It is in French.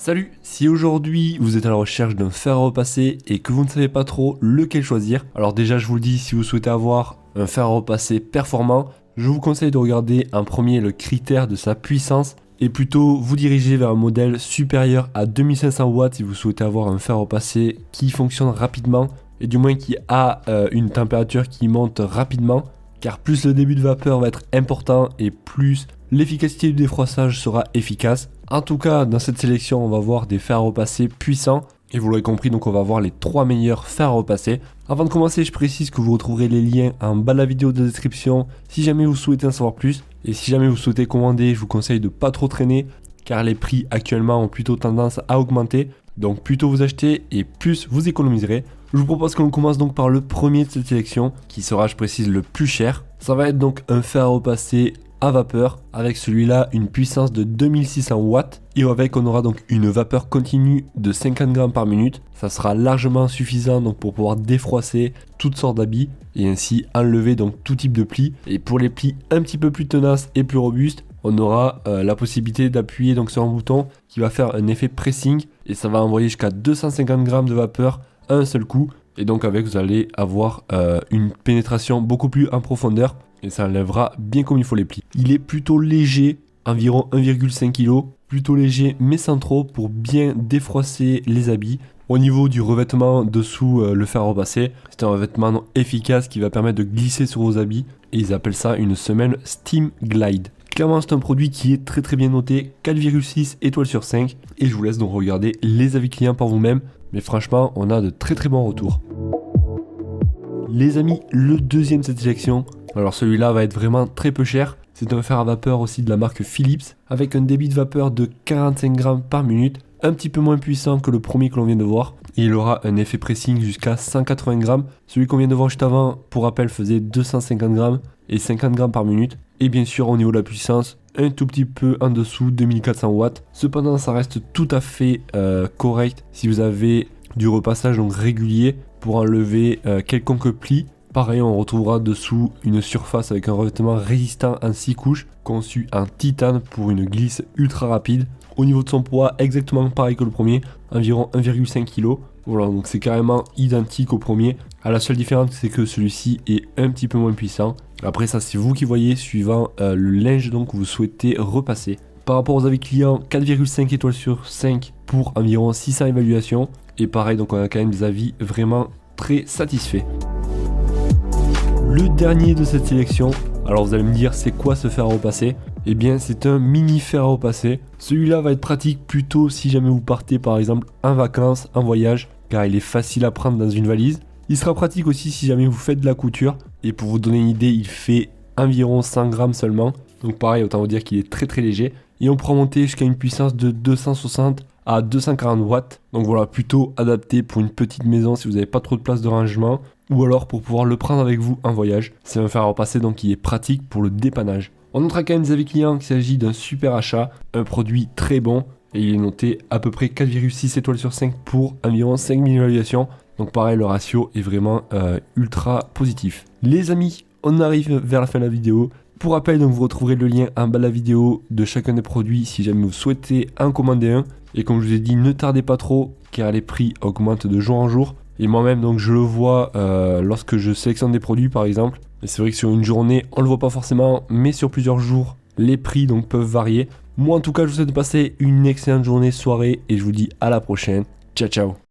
Salut, si aujourd'hui vous êtes à la recherche d'un fer à repasser et que vous ne savez pas trop lequel choisir, alors déjà je vous le dis, si vous souhaitez avoir un fer à repasser performant, je vous conseille de regarder en premier le critère de sa puissance et plutôt vous diriger vers un modèle supérieur à 2500 watts si vous souhaitez avoir un fer à repasser qui fonctionne rapidement et du moins qui a une température qui monte rapidement, car plus le début de vapeur va être important et plus l'efficacité du défroissage sera efficace. En tout cas, dans cette sélection, on va voir des fers à repasser puissants. Et vous l'aurez compris, donc on va voir les 3 meilleurs fers à repasser. Avant de commencer, je précise que vous retrouverez les liens en bas de la vidéo de description si jamais vous souhaitez en savoir plus. Et si jamais vous souhaitez commander, je vous conseille de ne pas trop traîner, car les prix actuellement ont plutôt tendance à augmenter. Donc plus tôt vous achetez et plus vous économiserez. Je vous propose que l'on commence donc par le premier de cette sélection, qui sera, je précise, le plus cher. Ça va être donc un fer à repasser à vapeur, avec celui-là une puissance de 2600 watts, et avec on aura donc une vapeur continue de 50 grammes par minute. Ça sera largement suffisant donc pour pouvoir défroisser toutes sortes d'habits et ainsi enlever donc tout type de plis. Et pour les plis un petit peu plus tenaces et plus robustes, on aura la possibilité d'appuyer donc sur un bouton qui va faire un effet pressing et ça va envoyer jusqu'à 250 grammes de vapeur à un seul coup. Et donc avec vous allez avoir une pénétration beaucoup plus en profondeur et ça enlèvera bien comme il faut les plis. Il est plutôt léger, environ 1,5 kg, plutôt léger mais sans trop pour bien défroisser les habits. Au niveau du revêtement dessous le fer à repasser, c'est un revêtement efficace qui va permettre de glisser sur vos habits et ils appellent ça une semelle Steam Glide. Clairement c'est un produit qui est très bien noté, 4,6 étoiles sur 5 et je vous laisse donc regarder les avis clients par vous-même, mais franchement on a de très bons retours. Les amis, le deuxième de cette sélection, alors celui-là va être vraiment très peu cher, c'est un fer à vapeur aussi de la marque Philips avec un débit de vapeur de 45 grammes par minute, un petit peu moins puissant que le premier que l'on vient de voir. Et il aura un effet pressing jusqu'à 180 grammes. Celui qu'on vient de voir juste avant, pour rappel, faisait 250 grammes et 50 grammes par minute. Et bien sûr, au niveau de la puissance, un tout petit peu en dessous, 2400 watts. Cependant, ça reste tout à fait correct si vous avez du repassage donc régulier pour enlever quelconque pli. Pareil, on retrouvera dessous une surface avec un revêtement résistant en 6 couches, conçu en titane pour une glisse ultra rapide. Au niveau de son poids, exactement pareil que le premier, environ 1,5 kg. Voilà, donc c'est carrément identique au premier. La seule différence, c'est que celui-ci est un petit peu moins puissant. Après ça, c'est vous qui voyez, suivant le linge donc que vous souhaitez repasser. Par rapport aux avis clients, 4,5 étoiles sur 5 pour environ 600 évaluations. Et pareil, donc on a quand même des avis vraiment très satisfaits. Le dernier de cette sélection, alors vous allez me dire c'est quoi ce fer à repasser? Eh bien c'est un mini fer à repasser. Celui-là va être pratique plutôt si jamais vous partez par exemple en vacances, en voyage, car il est facile à prendre dans une valise. Il sera pratique aussi si jamais vous faites de la couture. Et pour vous donner une idée, il fait environ 100 grammes seulement. Donc pareil, autant vous dire qu'il est très léger. Et on pourra monter jusqu'à une puissance de 260 à 240 watts. Donc voilà, plutôt adapté pour une petite maison si vous n'avez pas trop de place de rangement. Ou alors pour pouvoir le prendre avec vous en voyage. C'est un fer à repasser donc qui est pratique pour le dépannage. On notera quand même des avis clients qu'il s'agit d'un super achat, un produit très bon. Et il est noté à peu près 4,6 étoiles sur 5 pour environ 5000 évaluations. Donc pareil, le ratio est vraiment ultra positif. Les amis, on arrive vers la fin de la vidéo. Pour rappel, donc vous retrouverez le lien en bas de la vidéo de chacun des produits si jamais vous souhaitez en commander un. Et comme je vous ai dit, ne tardez pas trop car les prix augmentent de jour en jour. Et moi-même, donc je le vois lorsque je sélectionne des produits par exemple. Et c'est vrai que sur une journée, on le voit pas forcément, mais sur plusieurs jours, les prix donc peuvent varier. Moi en tout cas, je vous souhaite de passer une excellente journée, soirée et je vous dis à la prochaine. Ciao ciao.